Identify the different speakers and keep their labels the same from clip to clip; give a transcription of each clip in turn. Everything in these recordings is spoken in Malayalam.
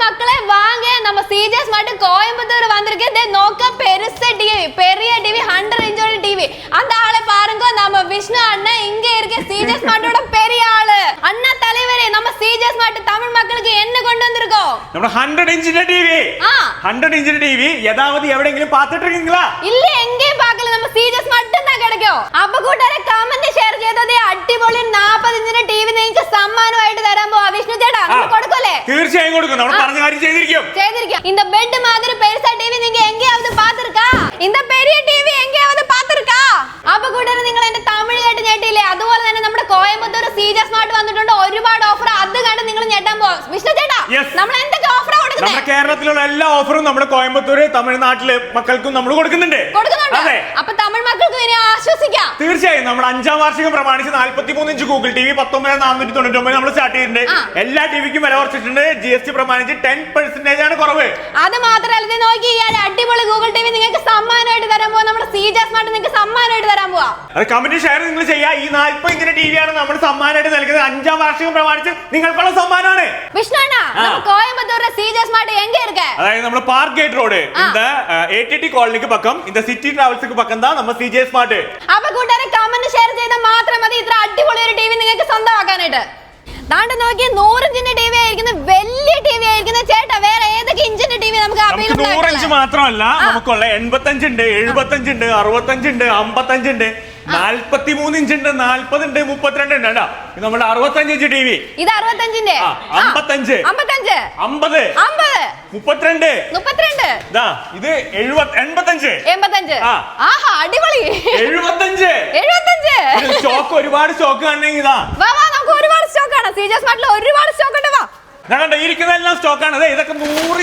Speaker 1: மக்களே வாங்க நம்ம சிஜிஎஸ் ஸ்மார்ட் கோயம்புத்தூர் வந்திருக்கு. நோக்க பெருச டிவி, பெரிய டிவி 100 இன்ச்சோட டிவி. அந்த ஆளை பாருங்க, நம்ம விஷ்ணு அண்ணன் இங்க இருக்க சிஜிஎஸ் ஸ்மார்ட்டோட பெரிய ஆளு. அண்ணா தலைவரே, நம்ம சிஜிஎஸ் ஸ்மார்ட் தமிழ் மக்களுக்கு என்ன கொண்டு வந்திருக்கோம்?
Speaker 2: நம்ம 100 இன்ச்சிന്റെ டிவி. 100 இன்ச்சிന്റെ டிவி ஏதாவது எவடெങ്കിലും பார்த்துட்டு இருக்கீங்களா?
Speaker 1: இல்ல, எங்கேயும் பார்க்கல. நம்ம சிஜிஎஸ் மட்டும் தான் கிடைக்கும். അപ്പൊ കൂട്ടുകാരെ കമന്റ് ഷെയർ ചെയ്തത് അടിപൊളി 40 ഇഞ്ചിന്റെ ടിവി നിങ്ങൾക്ക് സമ്മാനമായിട്ട് തരാൻ പോവാ. വിഷ്ണു ചേട്ടാ നമ്മൾ കൊടുക്കല്ലേ?
Speaker 2: തീർച്ചയായും കൊടുക്കും. നമ്മൾ പറഞ്ഞ കാര്യം ചെയ്തിരിക്കും.
Speaker 1: இந்த பெட் மாதிரி பெருசா டிவி நீங்க எங்கேயாவது பாத்துருக்கா? இந்த பெரிய டிவி எங்கேயாவது பாத்துருக்கா? അപ്പൊ കൂട്ടുകാരെ, നിങ്ങൾ എന്റെ തമിഴ് കേട്ട് ഞെട്ടിയില്ലേ? അതുപോലെ തന്നെ നമ്മുടെ കോയമ്പത്തൂർ സിജിഎസ് സ്മാർട്ട് വന്നിട്ടുണ്ട്. ഒരുപാട് ഓഫർ. അത് കണ്ട് നിങ്ങൾ ഞെട്ടാൻ പോവാം. വിഷ്ണു ചേട്ടാ, നമ്മൾ എന്തൊക്കെ ഓഫറാ കൊടുക്കുന്നത്?
Speaker 2: നമ്മുടെ കേരളത്തിലുള്ള എല്ലാ ഓഫറും നമ്മുടെ കോയമ്പത്തൂർ തമിഴ്നാട്ടിലെ മക്കൾക്കും നമ്മൾ കൊടുക്കുന്നുണ്ട്.
Speaker 1: അപ്പൊ തമിഴ് മക്കൾക്ക് ഇനി ആശ്വസിക്കാം.
Speaker 2: തീർച്ചയായും നമ്മുടെ 5ാം വാർഷികം പ്രമാണിച്ച് 43 ഇഞ്ച് ഗൂഗിൾ ടിവി 19,499 നമ്മൾ സ്റ്റാർട്ട് ചെയ്തിട്ടുണ്ട്. എല്ലാ ടിവിക്കും വില കുറച്ചിട്ടുണ്ട്. GST പ്രമാണിച്ച് 10% ആണ് കുറവ്.
Speaker 1: അത് മാത്രമല്ല, നോക്കി ഈ അടിപൊളി ഗൂഗിൾ ടിവി നിങ്ങൾക്ക് സമ്മാനമായിട്ട് തരാൻ പോവാ. നമ്മുടെ സിജിഎസ് സ്മാർട്ട് നിങ്ങൾക്ക് സമ്മാനമായിട്ട് തരാൻ പോവാ.
Speaker 2: അത് കമന്റ് ഷെയർ നിങ്ങൾ ചെയ്യാ. ഈ 40 ഇഞ്ചിന്റെ ടിവിയാണ് നമ്മൾ സമ്മാനമായിട്ട് നൽകുന്നത്. 5ാം വാർഷികം പ്രമാണിച്ച് നിങ്ങൾക്കുള്ള സമ്മാനമാണ്.
Speaker 1: വിഷ്ണു അണ്ണാ, நம்ம கோயம்புத்தூர்ல சிஜிஎஸ் ஸ்மார்ட் எங்க இருக்கு?
Speaker 2: அதாவது நம்ம பார்க் கேட் ரோடு இந்த ATT காலனிக்கு பக்கம் இந்த சிட்டி டிராவல்ஸ்க்கு பக்கம் தான் நம்ம സിജിഎസ് സ്മാർട്ട്.
Speaker 1: അപ്പൊ കൂട്ടുകാരെ, കമന്റ് ഷെയർ ചെയ്താൽ മാത്രം മതി ഇത്ര അടിപൊളി ഒരു ടിവി നിങ്ങൾക്ക് സ്വന്തമാക്കാനായിട്ട്. ദാണ്ട നോക്കി, 100 ഇഞ്ചിന്റെ ടിവി ആയിരിക്കുന്ന, വലിയ ടിവി ആയിരിക്കുന്ന. ചേട്ടാ, വേറെ ഏതൊക്കെ ഇഞ്ചിന്റെ ടിവി നമുക്ക് അവൈലബിൾ ആണ്?
Speaker 2: 100 ഇഞ്ച് മാത്രമല്ല, നമുക്കുള്ള 85 ഉണ്ട്, 75 ഉണ്ട്, 65 ഉണ്ട്, 55 ഉണ്ട്, 43 ഇഞ്ച് ഉണ്ട്, 40 ഉണ്ട്, 32 ഉണ്ട്. കേട്ടോ, ഇത് നമ്മുടെ 65 ഇഞ്ച് ടിവി.
Speaker 1: ഇത് 65ന്റെ
Speaker 2: 55 50 50 32
Speaker 1: 32
Speaker 2: ദാ ഇത് 85
Speaker 1: ആഹാ, അടിപൊളി.
Speaker 2: 75 സ്റ്റോക്ക്, ഒരുപാട് സ്റ്റോക്ക് കാണണമെങ്കിൽ ഇതാ
Speaker 1: വാ വാ, നമുക്ക് ഒരുപാട് സ്റ്റോക്ക് ആണ്. സിജിഎസ് സ്മാർട്ടിൽ ഒരുപാട് സ്റ്റോക്ക് ഉണ്ട്. വാ,
Speaker 2: ഞങ്ങളുടെ ഇരിക്കുന്ന എല്ലാം സ്റ്റോക്കാണ്. ഇതൊക്കെ 100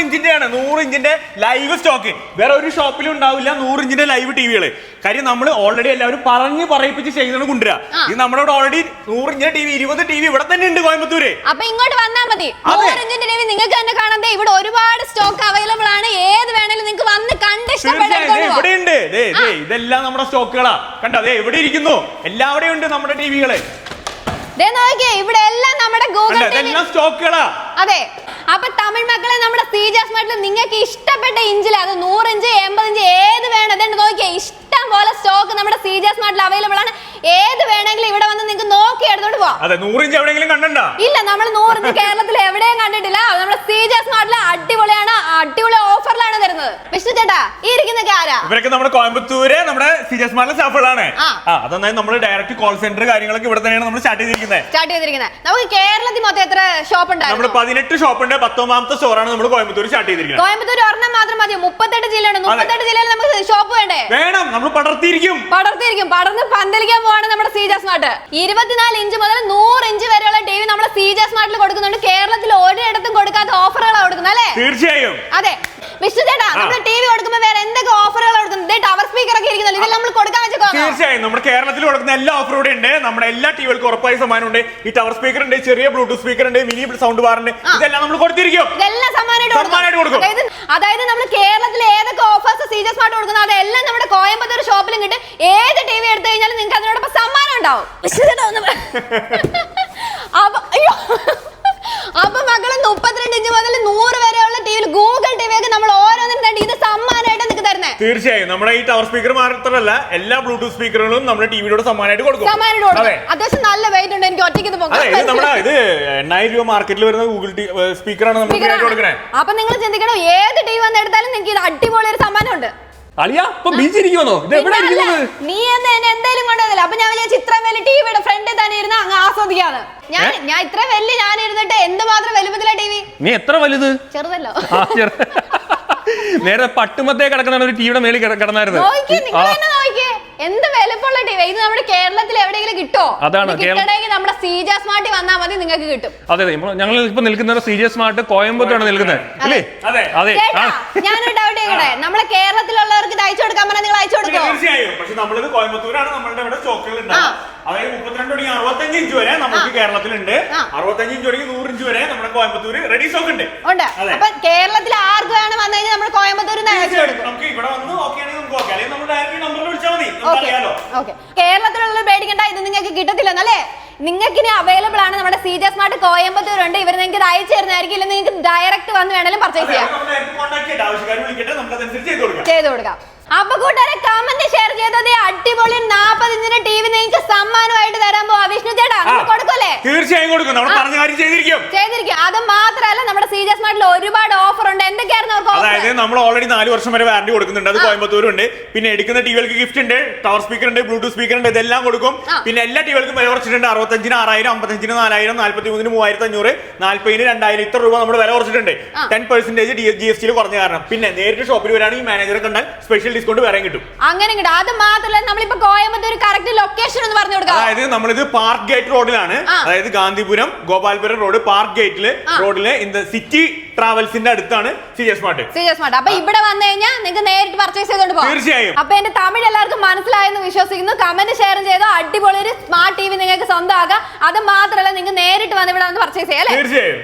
Speaker 2: ഇഞ്ചിന്റെ ആണ്. 100 ഇഞ്ചിന്റെ ലൈവ് സ്റ്റോക്ക് വേറെ ഒരു ഷോപ്പിലും ഉണ്ടാവില്ല. 100 ഇഞ്ചിന്റെ ലൈവ് ടിവികള്. കാര്യം നമ്മൾ ഓൾറെഡി എല്ലാവരും പറയിപ്പിച്ച് ചെയ്യുന്നത് കൊണ്ടുവരാ. ഇത് നമ്മുടെ ഇവിടെ ഓൾറെഡി 100 ഇഞ്ചിന്റെ ടിവി, 20 ടിവി ഇവിടെ തന്നെ ഉണ്ട് കോയമ്പത്തൂര്.
Speaker 1: അപ്പൊ ഇങ്ങോട്ട് വന്നാൽ മതി. 100 ഇഞ്ചിന്റെ ടിവി നിങ്ങൾക്ക് തന്നെ കാണാൻ ഇവിടെ ഒരുപാട് സ്റ്റോക്ക് അവൈലബിൾ ആണ്. ഏത് വേണേലും നിങ്ങൾക്ക് വന്ന് കണ്ട് ഇഷ്ടപ്പെടുന്നത്
Speaker 2: ഇവിടെ ഉണ്ട്. ഇതെല്ലാം നമ്മുടെ സ്റ്റോക്കുകളാ. കണ്ടോ, അതെ എവിടെ ഇരിക്കുന്നു, എല്ലാവരുടെയും ഉണ്ട് നമ്മുടെ ടിവികള്.
Speaker 1: ഇവിടെ എല്ലാം നമ്മുടെ ഗൂഗിൾ
Speaker 2: സ്റ്റോക്കുകളാ.
Speaker 1: അതെ. അപ്പൊ തമിഴ് മക്കളെ, നമ്മുടെ സിജിഎസ് സ്മാർട്ടിൽ നിങ്ങൾക്ക് ഇഷ്ടപ്പെട്ട ഇഞ്ചിൽ, അത് 100 ഇഞ്ച് 80 ഇഞ്ച് ഏത് വേണം, അതുകൊണ്ട് നോക്കിയേ, ഇഷ്ടം പോലെ സ്റ്റോക്ക് നമ്മുടെ സിജിഎസ് സ്മാർട്ടിൽ അവൈലബിൾ ആണ്. ഏത് വേണമെങ്കിലും ഇവിടെ വന്ന് നിങ്ങൾക്ക് നോക്കി എടുത്തോണ്ട് പോവാം.
Speaker 2: അതെ, 100 ഇഞ്ച് എവിടെയെങ്കിലും കണ്ടോ?
Speaker 1: ഇല്ല, നമ്മൾ 100 ഇഞ്ച് കേരളത്തിൽ എവിടെയും കണ്ടിട്ടില്ല. നമ്മുടെ സിജിഎസ് സ്മാർട്ടിൽ അടിപൊളിയാണ്, അടിപൊളി ഓഫറിലാണ് തരുന്നത്. വിഷ്ണു ചേട്ടാ, ഈ ഇരിക്കുന്നൊക്കെ ആരാ?
Speaker 2: ഇവരൊക്കെ നമ്മുടെ കോയമ്പത്തൂര് നമ്മുടെ സിജിഎസ് സ്മാർട്ടിലെ സ്റ്റാഫുകളാണ്. അതൊന്നായി നമ്മൾ ഡയറക്റ്റ് കോൾ സെന്റർ കാര്യങ്ങളൊക്കെ ഇവിടെ തന്നെയാണ് നമ്മൾ സ്റ്റാർട്ട് ചെയ്തിരിക്കുന്നത്.
Speaker 1: നമുക്ക് കേരളത്തിൽ മൊത്തം എത്ര ഷോപ്പ് ഉണ്ട്?
Speaker 2: നമ്മൾ 18 ഷോപ്പ് ഉണ്ട്. 19ാമത്തെ സ്റ്റോറാണ് നമ്മൾ കോയമ്പത്തൂർ സ്റ്റാർട്ട് ചെയ്തിരിക്കുന്നത്.
Speaker 1: കോയമ്പത്തൂർ ഒരെണ്ണം മാത്രം മതി. 38 ജില്ലയാണ്. 38 ജില്ലയിൽ നമുക്ക് ഷോപ്പ് വേണ്ടേ?
Speaker 2: വേണം. നമ്മൾ
Speaker 1: പടർന്ന് പന്തലിക്കാൻ പോവാണ് നമ്മുടെ സിജിഎസ് സ്മാർട്ട്. 24 ഇഞ്ച് മുതൽ 100 ഇഞ്ച് വരെയുള്ള ടിവി നമ്മുടെ സിജിഎസ് സ്മാർട്ടിൽ കൊടുക്കുന്നുണ്ട്. കേരളത്തിൽ ഒരിടത്തും കൊടുക്കാത്ത ഓഫറുകളാണ് കൊടുക്കുന്നത്, അല്ലേ?
Speaker 2: തീർച്ചയായും.
Speaker 1: അതെ. വിഷ്ണു ചേട്ടാ, നമ്മൾ ടിവി കൊടുക്കുമ്പോൾ വേറെ എന്തൊക്കെ ഓഫറുകളാണ് കൊടുക്കുന്നത്? ടവർ സ്പീക്കർ ഒക്കെ ഇരിക്കുന്നല്ലോ, ഇതെല്ലാം നമ്മൾ കൊടുക്കാൻ വെച്ചോ?
Speaker 2: തീർച്ചയായും. നമ്മുടെ കേരളത്തിൽ കൊടുക്കുന്ന എല്ലാ ഓഫറും കൂടെ ഉണ്ട്. നമ്മുടെ എല്ലാ ടിവികൾക്കും ഉറപ്പായ സമ്മാനമുണ്ട്. ഈ ടവർ സ്പീക്കർ ഉണ്ട്, ചെറിയ ബ്ലൂടൂത്ത് സ്പീക്കർ ഉണ്ട്, മിനി സൗണ്ട് ബാർ ഉണ്ട്. ഇതെല്ലാം നമ്മൾ കൊടുത്തിരിക്കും.
Speaker 1: ഇതെല്ലാം സമ്മാനമായിട്ട് കൊടുക്കും. അതായത് നമ്മൾ കേരളത്തിൽ ഏതൊക്കെ ഓഫേഴ്സ് സിജിഎസ് സ്മാർട്ട് കൊടുക്കുന്നത് അതെല്ലാം നമ്മുടെ കോയമ്പത്തൂർ ഷോപ്പിലും കിട്ടും. ഏത് ടിവി എടുത്തു കഴിഞ്ഞാലും നിങ്ങൾക്ക് അതിനോടൊപ്പം സമ്മാനം ഉണ്ടാവും. അപ്പൊ മക്കളെ, 32 ഇഞ്ച് മുതൽ 100 വരെയുള്ള ടിവിയിൽ ഗൂഗിൾ ടിവി ഒക്കെ നമ്മൾ ഓരോന്നിനും ഇത് സമ്മാനമായിട്ട് നിങ്ങൾക്ക് തരുന്നത്.
Speaker 2: തീർച്ചയായും. നമ്മുടെ ഈ ടവർ സ്പീക്കർ മാത്രമല്ല, എല്ലാ ബ്ലൂടൂത്ത് സ്പീക്കറുകളും നമ്മുടെ ടിവിയോട് സമ്മാനമായിട്ട് കൊടുക്കും.
Speaker 1: അത്യാവശ്യം നല്ല വെയിറ്റ് ഉണ്ട്. എനിക്ക് ഒറ്റയ്ക്ക് ഇത്
Speaker 2: 8000 രൂപ മാർക്കറ്റിൽ വരുന്ന ഗൂഗിൾ സ്പീക്കറാണ് നമ്മൾ കൊടുക്കുന്നത്.
Speaker 1: അപ്പൊ നിങ്ങൾ ചിന്തിക്കണം, ഏത് ടിവി വന്ന് എടുത്താലും നിങ്ങൾക്ക് ഇത് അടിപൊളി ഒരു സമ്മാനം ഉണ്ട്.
Speaker 2: നീ
Speaker 1: എന്തായാലും കൊണ്ടുവന്നില്ല. അപ്പൊ ഞാൻ ചിത്രം വലിയ ടിവിയുടെ ഫ്രണ്ടിൽ തന്നെ ഇരുന്ന് അങ്ങ് ആസ്വദിക്കാണ്. ഞാൻ ഇത്ര വലിയ ഞാൻ ഇരുന്നിട്ട് എന്തുമാത്രം വലുപ്പത്തില ടിവി.
Speaker 2: നീ എത്ര വലുത്?
Speaker 1: ചെറുതല്ലോ.
Speaker 2: നേരെ പട്ടുമത്തേ കിടക്കുന്ന ഒരു ടിവിയുടെ മേളിൽ കിടന്നായിരുന്നു.
Speaker 1: എന്ത് വലുപ്പമുള്ള ടിവി. ഇത് നമ്മുടെ കേരളത്തിൽ എവിടെയെങ്കിലും കിട്ടോ? കിട്ടണമെങ്കിൽ നമ്മുടെ സിജിഎസ് സ്മാർട്ടിൽ വന്നാൽ മതി, നിങ്ങൾക്ക് കിട്ടും.
Speaker 2: അതെ, ഞങ്ങൾ ഇപ്പൊ നിൽക്കുന്ന സിജിഎസ് സ്മാർട്ട് കോയമ്പത്തൂരാണ് നിൽക്കുന്നത്, അല്ലേ?
Speaker 1: ഞാനൊരു ഡൗട്ട് ചെയ്യട്ടെ, നമ്മളെ കേരളത്തിലുള്ളവർക്ക് ഇത് അയച്ചു കൊടുക്കാൻ പറഞ്ഞാൽ നിങ്ങൾ അയച്ചു കൊടുക്കും?
Speaker 2: തീർച്ചയായും. പക്ഷെ നമ്മളിത് കോയമ്പത്തൂരാണ് നമ്മളുടെ ഇവിടെ സ്റ്റോക്കുകൾ ഉണ്ടാവും. അതായത് 32 തുടങ്ങി 65 ഇഞ്ച് വരെ നമുക്ക് കേരളത്തിലുണ്ട്. 65 ഇഞ്ച് തുടങ്ങി 100 ഇഞ്ച് വരെ നമ്മുടെ കോയമ്പത്തൂർ റെഡി സ്റ്റോക്ക് ഉണ്ട്.
Speaker 1: അപ്പൊ കേരളത്തിൽ ആർക്ക് വേണം വന്നു കഴിഞ്ഞാൽ നമ്മൾ കോയമ്പത്തൂരിൽ
Speaker 2: നമുക്ക് ഇവിടെ വന്ന് ഓക്കെയാണെങ്കിൽ നമുക്ക് ഓക്കെ, അല്ലെങ്കിൽ നമ്മൾ ഡയറക്റ്റ് നമ്പറിൽ വിളിച്ചാൽ മതി.
Speaker 1: കേരളത്തിലുള്ള പേടിക്കണ്ട, ഇത് നിങ്ങൾക്ക് കിട്ടത്തില്ലെന്നല്ലേ? നിങ്ങൾക്ക് ഇനി അവൈലബിൾ ആണ്. നമ്മുടെ സിജിഎസ് സ്മാർട്ട് കോയമ്പത്തൂർ ഉണ്ട്. ഇവർ നിങ്ങൾക്ക് ഇത് അയച്ചു തരുന്നതായിരിക്കും. ഇല്ലെങ്കിൽ നിങ്ങൾക്ക് ഡയറക്റ്റ് വന്ന് വേണേലും പർച്ചേസ് ചെയ്യാം.
Speaker 2: ആവശ്യക്കാർ വിളിക്കട്ടെ, നമുക്ക് അതനുസരിച്ച്
Speaker 1: ചെയ്തു കൊടുക്കാം. അപ്പൊ കൂട്ടുകാരെ കമന്റ് ഷെയർ ചെയ്തത് അടിപൊളി 40 ഇഞ്ചിന്റെ ടിവി നിങ്ങൾക്ക് സമ്മാനമായിട്ട് തരാൻ പോവാ. വിഷ്ണു ചേട്ടാ കൊടുക്കൂലേ?
Speaker 2: തീർച്ചയായും കൊടുക്കും. നമ്മൾ പറഞ്ഞ കാര്യം ചെയ്തിരിക്കും.
Speaker 1: അത് മാത്രമല്ല നമ്മുടെ CJ സ്മാർട്ടിൽ ഒരുപാട് ഓഫർ ഉണ്ട്. എന്തൊക്കെയായിരുന്നു?
Speaker 2: അതായത് നമ്മൾ ഓൾറെഡി 4 വർഷം വരെ വാറന്റി കൊടുക്കുന്നുണ്ട്. അത് കോയമ്പത്തൂരുണ്ട്. പിന്നെ എടുക്കുന്ന ടിവികൾക്ക് ഗിഫ്റ്റ് ഉണ്ട്, ടവർ സ്പീക്കർ ഉണ്ട്, ബ്ലൂടൂത്ത് സ്പീക്കർ ഉണ്ട്, ഇതെല്ലാം കൊടുക്കും. പിന്നെ എല്ലാ ടിവികൾക്കും വില കുറച്ചിട്ടുണ്ട്. 65-ന് 6000, 55-ന് 4000, 43-ന് 3500, 40-ന് 2000 ഇത്ര രൂപ നമ്മൾ വില കുറച്ചിട്ടുണ്ട്. 10% GST കുറഞ്ഞ കാരണം. പിന്നെ നേരിട്ട് ഷോപ്പിൽ വരാണെങ്കിൽ മാനേജറെ കണ്ടാൽ സ്പെഷ്യൽ ഡിസ്കൗണ്ട് വേറെ കിട്ടും.
Speaker 1: അങ്ങനെ കിട്ടും. അത് മാത്രമല്ല നമ്മളിപ്പോ കോയമ്പത്തൂർ കറക്റ്റ് ലൊക്കേഷൻ ഒന്ന് പറഞ്ഞു കൊടുക്കാം.
Speaker 2: അതായത് നമ്മളിത് പാർക്ക് ഗേറ്റ് റോഡിലാണ്. അതായത് ഗാന്ധിപുരം ഗോപാൽപുരം റോഡ് പാർക്ക് ഗേറ്റില് റോഡില് സിറ്റി ട്രാവൽസിന്റെ അടുത്താണ് CJ സ്മാർട്ട്.
Speaker 1: അപ്പൊ ഇവിടെ വന്നു കഴിഞ്ഞാൽ നിങ്ങൾക്ക് നേരിട്ട് പർച്ചേസ് ചെയ്തോണ്ട് പോകാം.
Speaker 2: തീർച്ചയായും.
Speaker 1: അപ്പൊ എന്റെ തമിഴ് എല്ലാവർക്കും മനസ്സിലായെന്ന് വിശ്വസിക്കുന്നു. കമന്റ് ഷെയർ ചെയ്തോ അടിപൊളി ഒരു സ്മാർട്ട് ടിവി നിങ്ങൾക്ക് സ്വന്തമാക്കാം. അത് മാത്രമല്ല നിങ്ങൾക്ക് നേരിട്ട് വന്ന് ഇവിടെ വന്ന് പർച്ചേസ് ചെയ്യാം.
Speaker 2: തീർച്ചയായും.